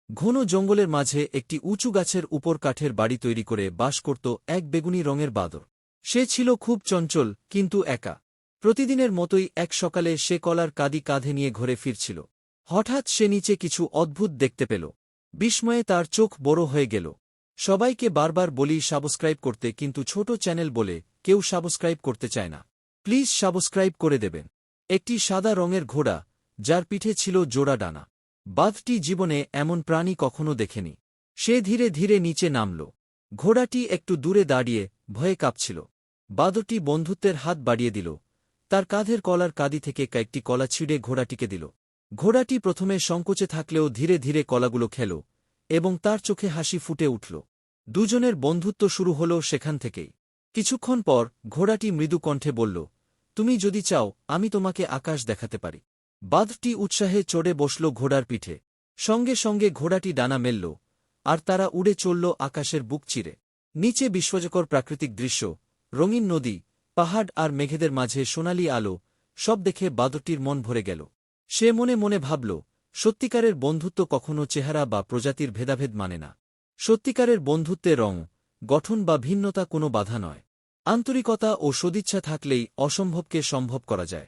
ঘন জঙ্গলের মাঝে একটি উঁচু গাছের উপর কাঠের বাড়ি তৈরি করে বাস করত এক বেগুনি রঙের বাদর। সে ছিল খুব চঞ্চল, কিন্তু একা। প্রতিদিনের মতোই এক সকালে সে কলার কাঁদি কাঁধে নিয়ে ঘরে ফিরছিল। হঠাৎ সে নিচে কিছু অদ্ভুত দেখতে পেল। বিস্ময়ে তার চোখ বড় হয়ে গেল। সবাইকে বারবার বলি সাবস্ক্রাইব করতে, কিন্তু ছোট চ্যানেল বলে কেউ সাবস্ক্রাইব করতে চায় না। প্লিজ সাবস্ক্রাইব করে দেবেন। একটি সাদা রঙের ঘোড়া, যার পিঠে ছিল জোড়া ডানা। বাঘটি জীবনে এমন প্রাণী কখনো দেখেনি। সে ধীরে ধীরে নিচে নামল। ঘোড়াটি একটু দূরে দাঁড়িয়ে ভয়ে কাঁপছিল। বাদরটি বন্ধুত্বের হাত বাড়িয়ে দিল। তার কাঁধের কলার কাঁদি থেকে কয়েকটি কলা ছিঁড়ে ঘোড়াটিকে দিল। ঘোড়াটি প্রথমে সংকোচে থাকলেও ধীরে ধীরে কলাগুলো খেল, এবং তার চোখে হাসি ফুটে উঠল। দুজনের বন্ধুত্ব শুরু হল সেখান থেকেই। কিছুক্ষণ পর ঘোড়াটি মৃদু কণ্ঠে বলল, তুমি যদি চাও আমি তোমাকে আকাশ দেখাতে পারি। বাঘটি উৎসাহে চড়ে বসল ঘোড়ার পিঠে। সঙ্গে সঙ্গে ঘোড়াটি ডানা মেলল, আর তারা উড়ে চলল আকাশের বুক চিরে। নিচে বিস্ময়কর প্রাকৃতিক দৃশ্য, রঙিন নদী, পাহাড় আর মেঘেদের মাঝে সোনালি আলো, সব দেখে বাদরটির মন ভরে গেল। সে মনে মনে ভাবল, সত্যিকারের বন্ধুত্ব কখনো চেহারা বা প্রজাতির ভেদাভেদ মানে না। সত্যিকারের বন্ধুত্বে রং, গঠন বা ভিন্নতা কোনো বাধা নয়। আন্তরিকতা ও সদিচ্ছা থাকলেই অসম্ভবকে সম্ভব করা যায়।